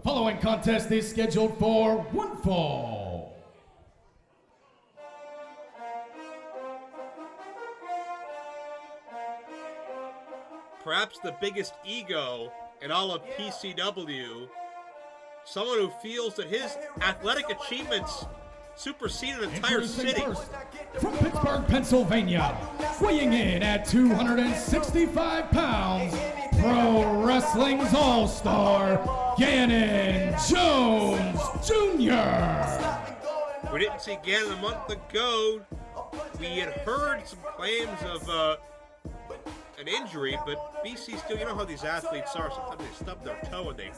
The following contest is scheduled for one fall. Perhaps the biggest ego in all of PCW, someone who feels that his athletic achievements supersede an entire city. First, from Pittsburgh, Pennsylvania, weighing in at 265 pounds, Pro Wrestling's All-Star, Ganon Jones Jr. We didn't see Ganon a month ago. We had heard some claims of an injury, but BC still, you know how these athletes are. Sometimes they stub their toe and they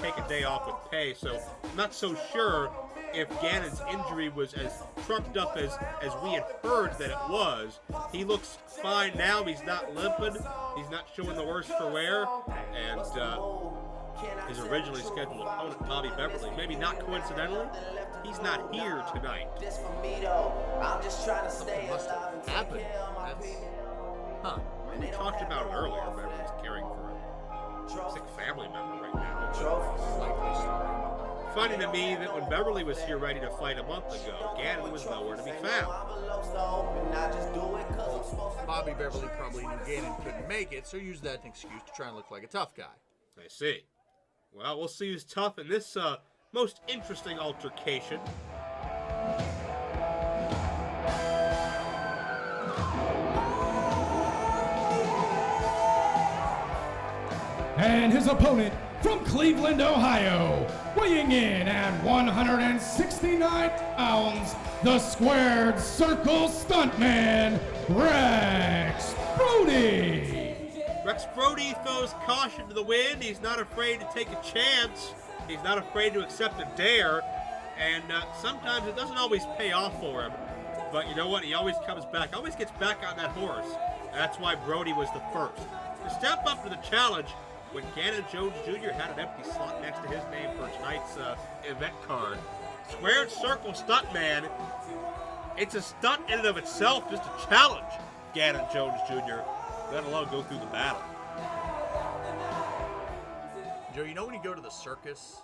take a day off with pay. So I'm not so sure if Ganon's injury was as trumped up as we had heard that it was. He looks fine now. He's not limping. He's not showing the worse for wear. And his originally scheduled opponent, Bobby Beverly, maybe not coincidentally, he's not here tonight. Something must have happened. Huh. We talked about it earlier. Beverly's caring for a sick family member right now. Funny to me that when Beverly was here ready to fight a month ago, Ganon was nowhere to be found. Bobby Beverly probably knew Ganon couldn't make it, so used that as an excuse to try and look like a tough guy. I see. Well, we'll see who's tough in this most interesting altercation. And his opponent from Cleveland, Ohio, weighing in at 169 pounds, the squared circle stuntman, Rex Brody. Rex Brody throws caution to the wind. He's not afraid to take a chance. He's not afraid to accept a dare. And sometimes it doesn't always pay off for him. But you know what? He always comes back. Always gets back on that horse. That's why Brody was the first to step up to the challenge when Ganon Jones Jr. had an empty slot next to his name for tonight's event card. Squared circle stuntman. It's a stunt in and of itself just to challenge Ganon Jones Jr., let alone go through the battle. Joe, you know when you go to the circus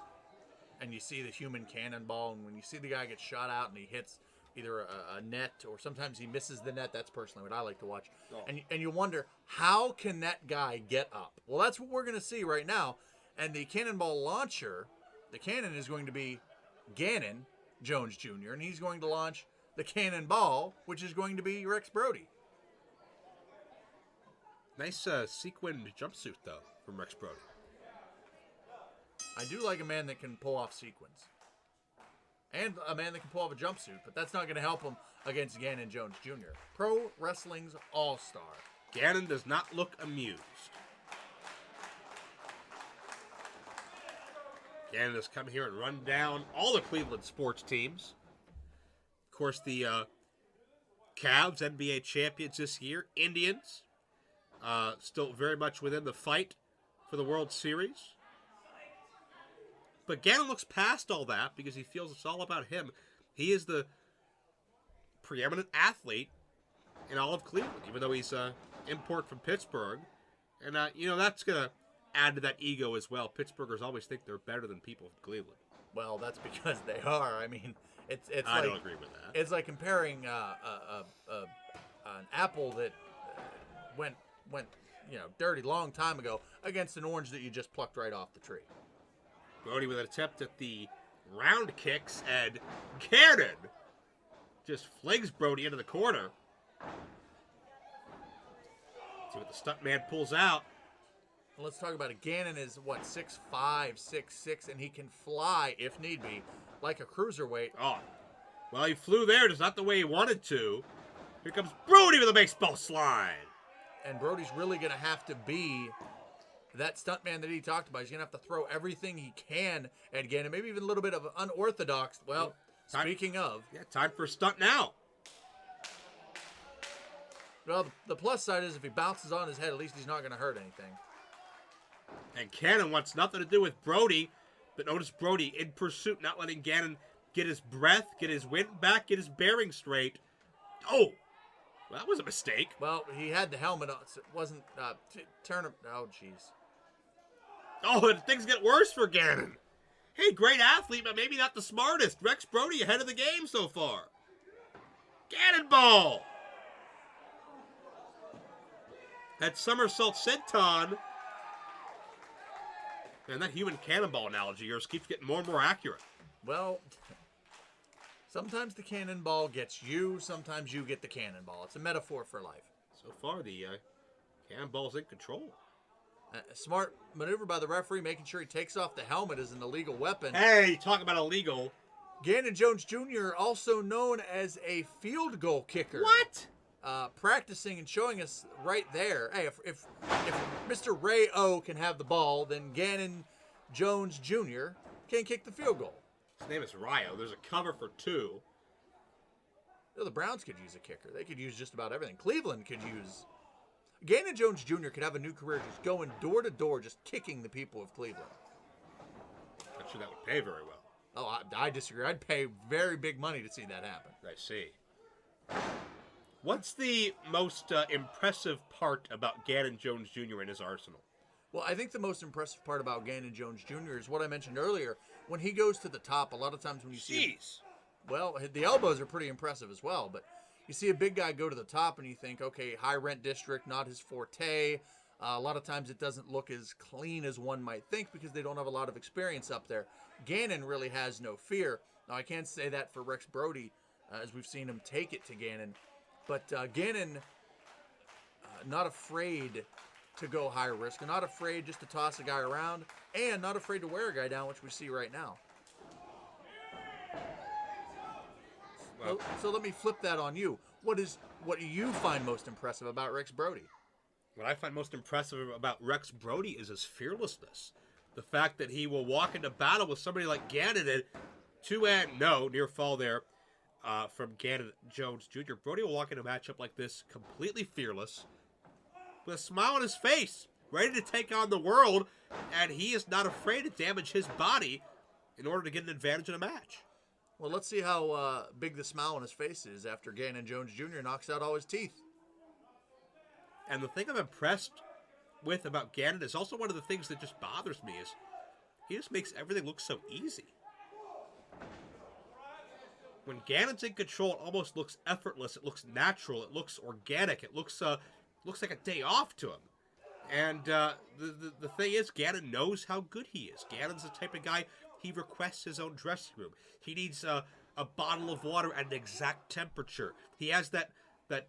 and you see the human cannonball, and when you see the guy get shot out and he hits either a net or sometimes he misses the net? That's personally what I like to watch. Oh. And you wonder, how can that guy get up? Well, that's what we're going to see right now. And the cannonball launcher, the cannon is going to be Ganon Jones Jr., and he's going to launch the cannonball, which is going to be Rex Brody. Nice sequined jumpsuit, though, from Rex Brody. I do like a man that can pull off sequins. And a man that can pull off a jumpsuit, but that's not going to help him against Ganon Jones Jr. Pro Wrestling's All-Star. Ganon does not look amused. Ganon has come here and run down all the Cleveland sports teams. Of course, the Cavs, NBA champions this year. Indians, still very much within the fight for the World Series. But Ganon looks past all that because he feels it's all about him. He is the preeminent athlete in all of Cleveland, even though he's import from Pittsburgh. And, that's going to add to that ego as well. Pittsburghers always think they're better than people from Cleveland. Well, that's because they are. I mean, it's I don't agree with that. It's like comparing an apple that went dirty long time ago against an orange that you just plucked right off the tree. Brody with an attempt at the round kicks, and Ganon just flings Brody into the corner. See what the stuntman pulls out. Well, let's talk about it. Ganon is, 6'5", 6'6", and he can fly, if need be, like a cruiserweight. Oh, well, he flew there, just not the way he wanted to. Here comes Brody with a baseball slide. And Brody's really going to have to be that stuntman that he talked about. He's going to have to throw everything he can at Ganon, maybe even a little bit of unorthodox. Well, speaking of. Yeah, time for a stunt now. Well, the plus side is if he bounces on his head, at least he's not going to hurt anything. And Ganon wants nothing to do with Brody, but notice Brody in pursuit, not letting Ganon get his breath, get his wind back, get his bearing straight. Oh, well, that was a mistake. Well, he had the helmet on, so it wasn't, turn him, oh, jeez. Oh, and things get worse for Ganon. Hey, great athlete, but maybe not the smartest. Rex Brody ahead of the game so far. Cannonball! That somersault senton. Man, that human cannonball analogy of yours keeps getting more and more accurate. Well, sometimes the cannonball gets you, sometimes you get the cannonball. It's a metaphor for life. So far, the cannonball's in control. A smart maneuver by the referee, making sure he takes off the helmet is an illegal weapon. Hey, talk about illegal. Ganon Jones Jr., also known as a field goal kicker. What? Practicing and showing us right there. Hey, if Mr. Ray O can have the ball, then Ganon Jones Jr. can kick the field goal. His name is Ryo. There's a cover for 2. You know, the Browns could use a kicker. They could use just about everything. Cleveland could use... Ganon Jones Jr. could have a new career just going door to door, just kicking the people of Cleveland. Not sure that would pay very well. Oh, I disagree. I'd pay very big money to see that happen. I see. What's the most impressive part about Ganon Jones Jr. in his arsenal? Well, I think the most impressive part about Ganon Jones Jr. is what I mentioned earlier. When he goes to the top, a lot of times when you see him, well, the elbows are pretty impressive as well, but you see a big guy go to the top and you think, okay, high rent district, not his forte. A lot of times it doesn't look as clean as one might think because they don't have a lot of experience up there. Ganon really has no fear. Now, I can't say that for Rex Brody, as we've seen him take it to Ganon. But Ganon, not afraid to go high risk, not afraid just to toss a guy around, and not afraid to wear a guy down, which we see right now. Well, so let me flip that on you. What do you find most impressive about Rex Brody? What I find most impressive about Rex Brody is his fearlessness. The fact that he will walk into battle with somebody like Ganon and near fall there from Ganon Jones Jr. Brody will walk into a matchup like this completely fearless, with a smile on his face, ready to take on the world, and he is not afraid to damage his body in order to get an advantage in a match. Well, let's see how big the smile on his face is after Ganon Jones Jr. knocks out all his teeth. And the thing I'm impressed with about Ganon is also one of the things that just bothers me is he just makes everything look so easy. When Ganon's in control, it almost looks effortless. It looks natural. It looks organic. It looks like a day off to him. And the thing is, Ganon knows how good he is. Ganon's the type of guy, he requests his own dressing room. He needs a bottle of water at an exact temperature. He has that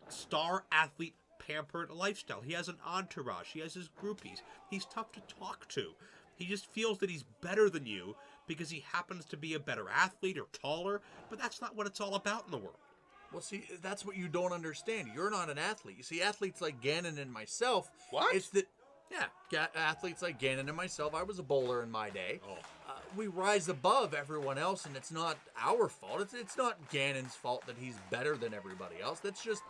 star athlete pampered lifestyle. He has an entourage. He has his groupies. He's tough to talk to. He just feels that he's better than you because he happens to be a better athlete or taller, but that's not what it's all about in the world. Well, see, that's what you don't understand. You're not an athlete. You see, athletes like Ganon and myself... What? It's that... Yeah, athletes like Ganon and myself. I was a bowler in my day. Oh. We rise above everyone else, and it's not our fault. It's not Ganon's fault that he's better than everybody else. That's just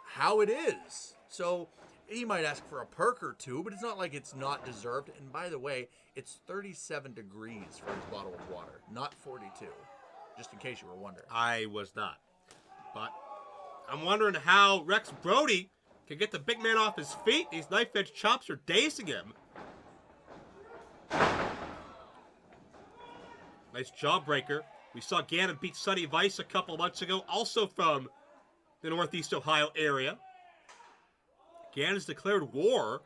how it is. So he might ask for a perk or two, but it's not like it's not deserved. And by the way, it's 37 degrees for his bottle of water, not 42. Just in case you were wondering. I was not. But I'm wondering how Rex Brody can get the big man off his feet. These knife-edge chops are dazing him. Nice jawbreaker. We saw Ganon beat Sonny Vice a couple months ago, also from the Northeast Ohio area. Ganon's declared war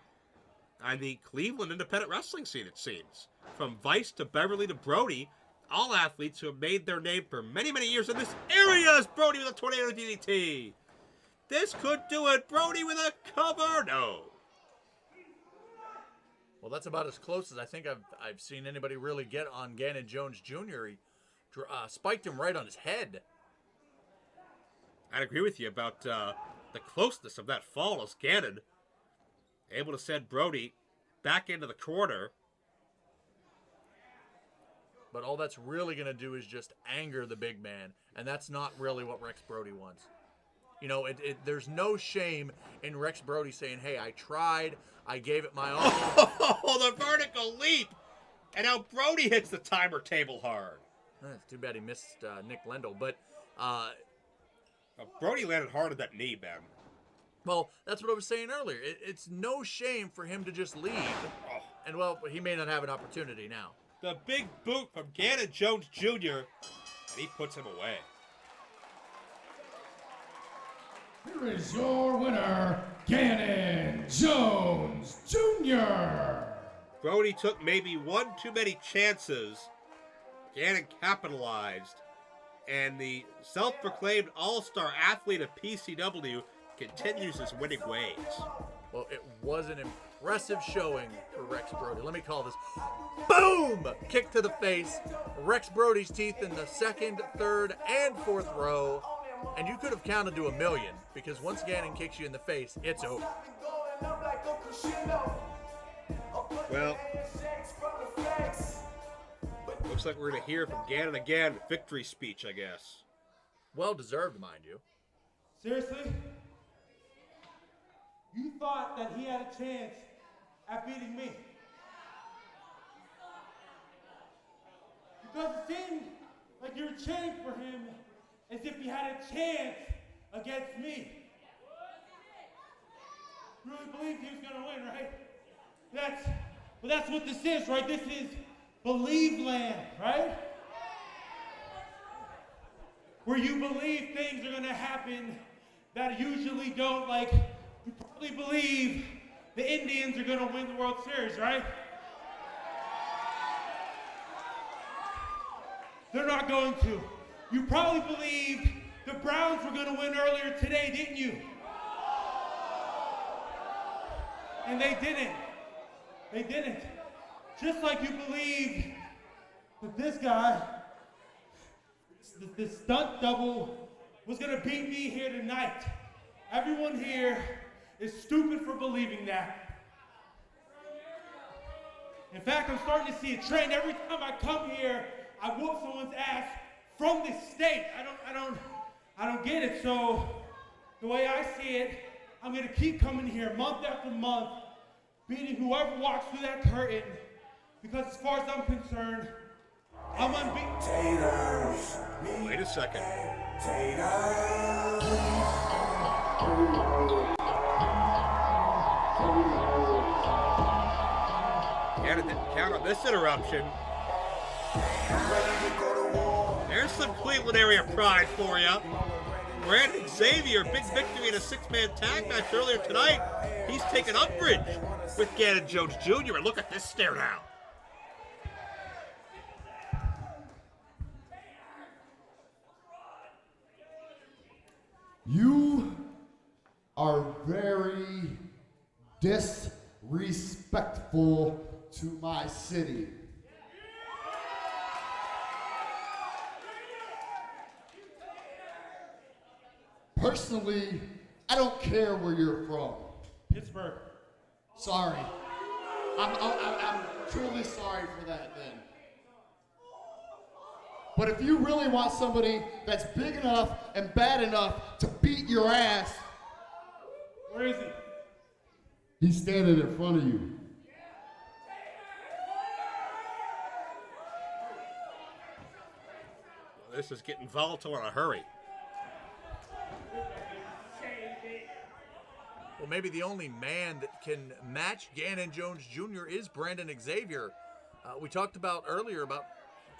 on the Cleveland independent wrestling scene, it seems. From Vice to Beverly to Brody, all athletes who have made their name for many, many years in this area is Brody with a tornado DDT. This could do it. Brody with a cover. No. Well, that's about as close as I think I've seen anybody really get on Ganon Jones Jr. He spiked him right on his head. I'd agree with you about the closeness of that fall as Ganon able to send Brody back into the corner. But all that's really going to do is just anger the big man, and that's not really what Rex Brody wants. You know, there's no shame in Rex Brody saying, hey, I tried, I gave it my all. Oh, the vertical leap! And now Brody hits the timer table hard. It's too bad he missed Nick Lendl, but... Brody landed hard on that knee, man. Well, that's what I was saying earlier. It's no shame for him to just leave. Oh. And, well, he may not have an opportunity now. The big boot from Ganon Jones Jr., and he puts him away. Here is your winner, Ganon Jones Jr. Brody took maybe one too many chances. Ganon capitalized. And the self-proclaimed all-star athlete of PCW continues his winning ways. Well, it was an impressive showing for Rex Brody. Let me call this. Boom! Kick to the face. Rex Brody's teeth in the second, third, and fourth row. And you could have counted to 1,000,000 because once Ganon kicks you in the face, it's over. Well, looks like we're going to hear from Ganon again. Victory speech, I guess. Well deserved, mind you. Seriously? You thought that he had a chance at beating me? Because it seemed like you were cheering for him as if he had a chance against me. You really believed he was going to win, right? That's what this is, right? This is Believe Land, right? Where you believe things are going to happen that usually don't, like, you probably believe the Indians are going to win the World Series, right? They're not going to. You probably believed the Browns were going to win earlier today, didn't you? And they didn't. They didn't. Just like you believed that this guy, this stunt double, was going to beat me here tonight. Everyone here is stupid for believing that. In fact, I'm starting to see a trend. Every time I come here, I whoop someone's ass from this state. I don't get it. So the way I see it, I'm going to keep coming here month after month, beating whoever walks through that curtain. Because as far as I'm concerned, I'm unbeaten. Wait a second. Ganon didn't count on this interruption. There's some Cleveland area pride for you. Brandon Xavier, big victory in a six-man tag match earlier tonight. He's taken umbrage with Ganon Jones Jr. And look at this stare down. You are very disrespectful to my city. Personally, I don't care where you're from. Pittsburgh. Sorry. I'm truly sorry for that then. But if you really want somebody that's big enough and bad enough to beat your ass, Where is he? he's standing in front of you. This is getting volatile in a hurry. Well, maybe the only man that can match Ganon Jones Jr. is Brandon Xavier. We talked about earlier about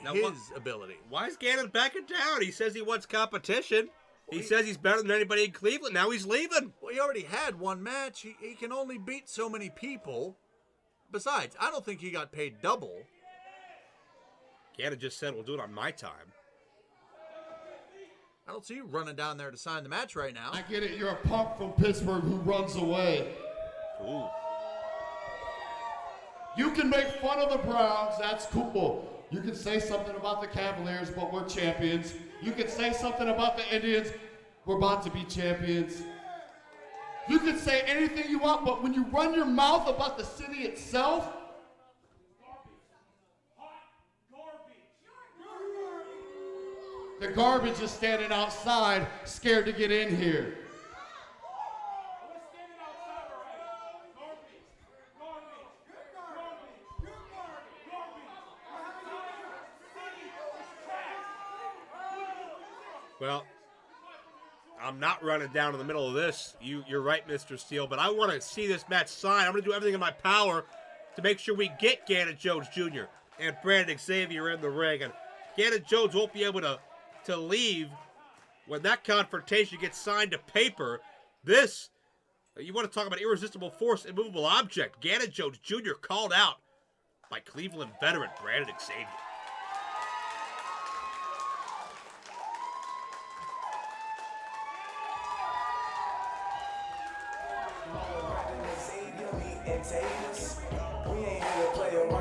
his ability. Why is Ganon backing down? He says he wants competition. He says he's better than anybody in Cleveland. Now he's leaving. Well, he already had one match. He can only beat so many people. Besides, I don't think he got paid double. Ganon just said, we'll do it on my time. I don't see you running down there to sign the match right now. I get it, you're a punk from Pittsburgh who runs away. Ooh. You can make fun of the Browns, that's cool. You can say something about the Cavaliers, but we're champions. You can say something about the Indians, we're about to be champions. You can say anything you want, but when you run your mouth about the city itself, the garbage is standing outside, scared to get in here. Well, I'm not running down in the middle of this. You're right, Mr. Steele, but I want to see this match signed. I'm going to do everything in my power to make sure we get Ganon Jones Jr. and Brandon Xavier in the ring. And Ganon Jones won't be able to leave when that confrontation gets signed to paper. This, you want to talk about irresistible force, immovable object. Ganon Jones Jr. called out by Cleveland veteran Brandon Xavier. We ain't here to play around.